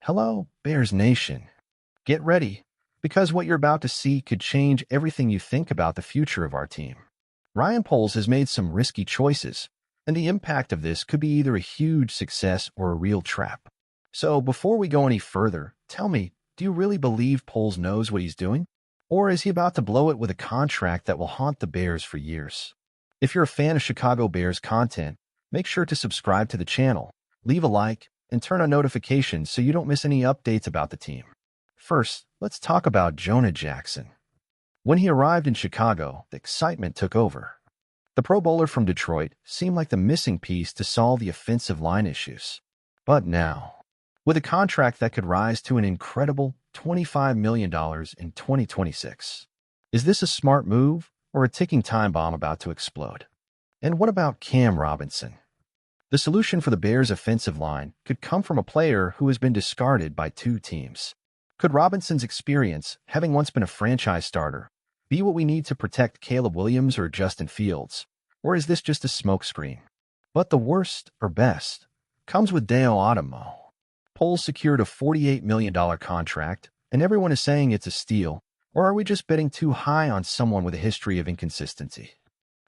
Hello, Bears Nation. Get ready, because what you're about to see could change everything you think about the future of our team. Ryan Poles has made some risky choices, and the impact of this could be either a huge success or a real trap. So before we go any further, tell me, do you really believe Poles knows what he's doing? Or is he about to blow it with a contract that will haunt the Bears for years? If you're a fan of Chicago Bears content, make sure to subscribe to the channel, leave a like, and turn on notifications so you don't miss any updates about the team. First, let's talk about Jonah Jackson. When he arrived in Chicago, the excitement took over. The Pro Bowler from Detroit seemed like the missing piece to solve the offensive line issues. But now, with a contract that could rise to an incredible $25 million in 2026, is this a smart move or a ticking time bomb about to explode? And what about Cam Robinson? The solution for the Bears' offensive line could come from a player who has been discarded by two teams. Could Robinson's experience, having once been a franchise starter, be what we need to protect Caleb Williams or Justin Fields? Or is this just a smokescreen? But the worst, or best, comes with Deo Adamo. Poles secured a $48 million contract, and everyone is saying it's a steal, or are we just betting too high on someone with a history of inconsistency?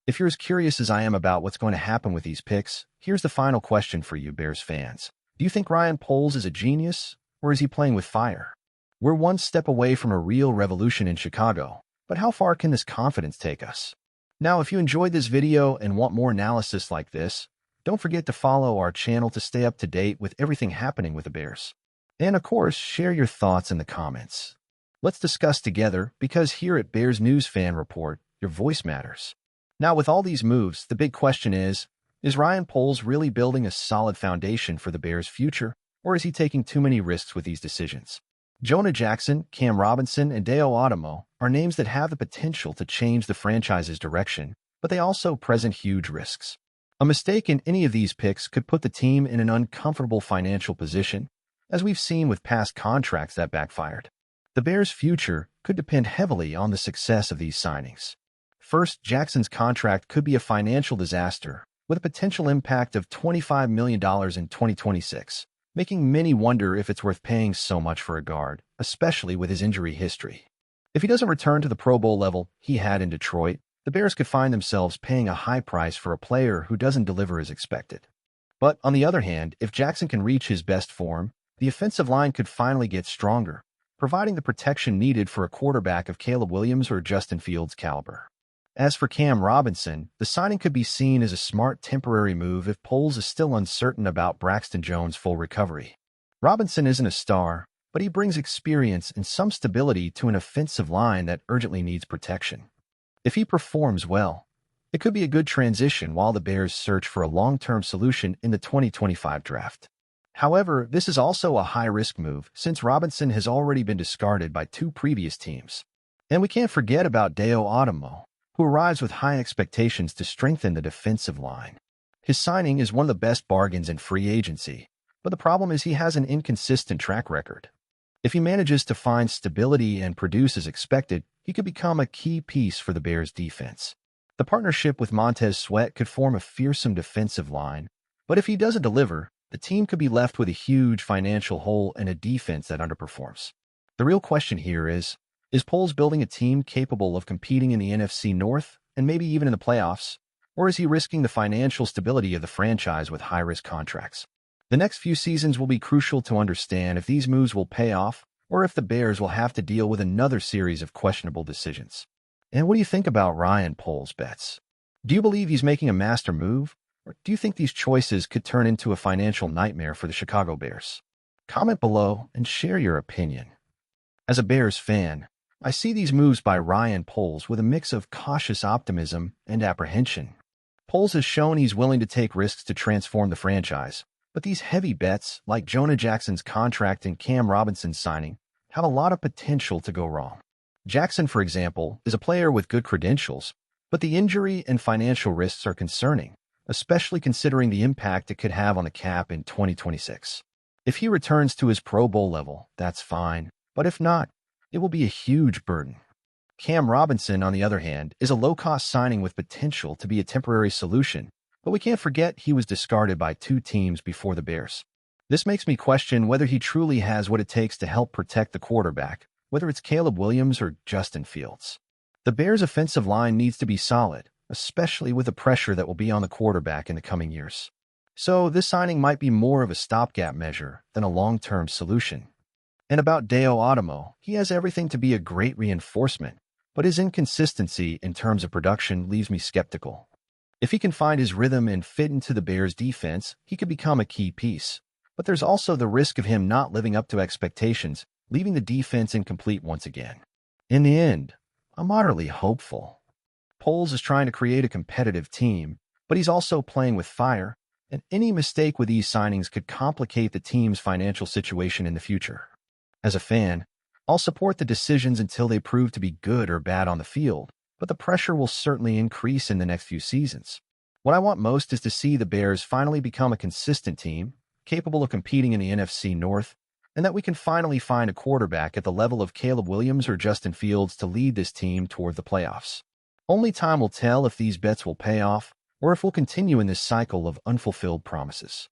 If you're as curious as I am about what's going to happen with these picks, here's the final question for you, Bears fans. Do you think Ryan Poles is a genius, or is he playing with fire? We're one step away from a real revolution in Chicago, but how far can this confidence take us? Now, if you enjoyed this video and want more analysis like this, don't forget to follow our channel to stay up to date with everything happening with the Bears. And of course, share your thoughts in the comments. Let's discuss together, because here at Bears News Fan Report, your voice matters. Now, with all these moves, the big question is Ryan Poles really building a solid foundation for the Bears' future, or is he taking too many risks with these decisions? Jonah Jackson, Cam Robinson, and Deo Adamo are names that have the potential to change the franchise's direction, but they also present huge risks. A mistake in any of these picks could put the team in an uncomfortable financial position, as we've seen with past contracts that backfired. The Bears' future could depend heavily on the success of these signings. First, Jackson's contract could be a financial disaster, with a potential impact of $25 million in 2026, making many wonder if it's worth paying so much for a guard, especially with his injury history. If he doesn't return to the Pro Bowl level he had in Detroit, the Bears could find themselves paying a high price for a player who doesn't deliver as expected. But on the other hand, if Jackson can reach his best form, the offensive line could finally get stronger, providing the protection needed for a quarterback of Caleb Williams or Justin Fields' caliber. As for Cam Robinson, the signing could be seen as a smart temporary move if Poles is still uncertain about Braxton Jones' full recovery. Robinson isn't a star, but he brings experience and some stability to an offensive line that urgently needs protection. If he performs well, it could be a good transition while the Bears search for a long-term solution in the 2025 draft. However, this is also a high-risk move since Robinson has already been discarded by two previous teams. And we can't forget about Deo Adamo, who arrives with high expectations to strengthen the defensive line. His signing is one of the best bargains in free agency, but the problem is he has an inconsistent track record. If he manages to find stability and produce as expected, he could become a key piece for the Bears' defense. The partnership with Montez Sweat could form a fearsome defensive line, but if he doesn't deliver, the team could be left with a huge financial hole and a defense that underperforms. The real question here is Poles building a team capable of competing in the NFC North and maybe even in the playoffs, or is he risking the financial stability of the franchise with high-risk contracts? The next few seasons will be crucial to understand if these moves will pay off or if the Bears will have to deal with another series of questionable decisions. And what do you think about Ryan Poles' bets? Do you believe he's making a master move, or do you think these choices could turn into a financial nightmare for the Chicago Bears? Comment below and share your opinion. As a Bears fan, I see these moves by Ryan Poles with a mix of cautious optimism and apprehension. Poles has shown he's willing to take risks to transform the franchise, but these heavy bets, like Jonah Jackson's contract and Cam Robinson's signing, have a lot of potential to go wrong. Jackson, for example, is a player with good credentials, but the injury and financial risks are concerning, especially considering the impact it could have on the cap in 2026. If he returns to his Pro Bowl level, that's fine, But if not, it will be a huge burden. Cam Robinson, on the other hand, is a low-cost signing with potential to be a temporary solution, but we can't forget he was discarded by 2 teams before the Bears. This makes me question whether he truly has what it takes to help protect the quarterback, whether it's Caleb Williams or Justin Fields. The Bears' offensive line needs to be solid, especially with the pressure that will be on the quarterback in the coming years. So this signing might be more of a stopgap measure than a long-term solution. And about Deo Adamo, he has everything to be a great reinforcement, but his inconsistency in terms of production leaves me skeptical. If he can find his rhythm and fit into the Bears' defense, he could become a key piece. But there's also the risk of him not living up to expectations, leaving the defense incomplete once again. In the end, I'm moderately hopeful. Poles is trying to create a competitive team, but he's also playing with fire, and any mistake with these signings could complicate the team's financial situation in the future. As a fan, I'll support the decisions until they prove to be good or bad on the field, but the pressure will certainly increase in the next few seasons. What I want most is to see the Bears finally become a consistent team, capable of competing in the NFC North, and that we can finally find a quarterback at the level of Caleb Williams or Justin Fields to lead this team toward the playoffs. Only time will tell if these bets will pay off, or if we'll continue in this cycle of unfulfilled promises.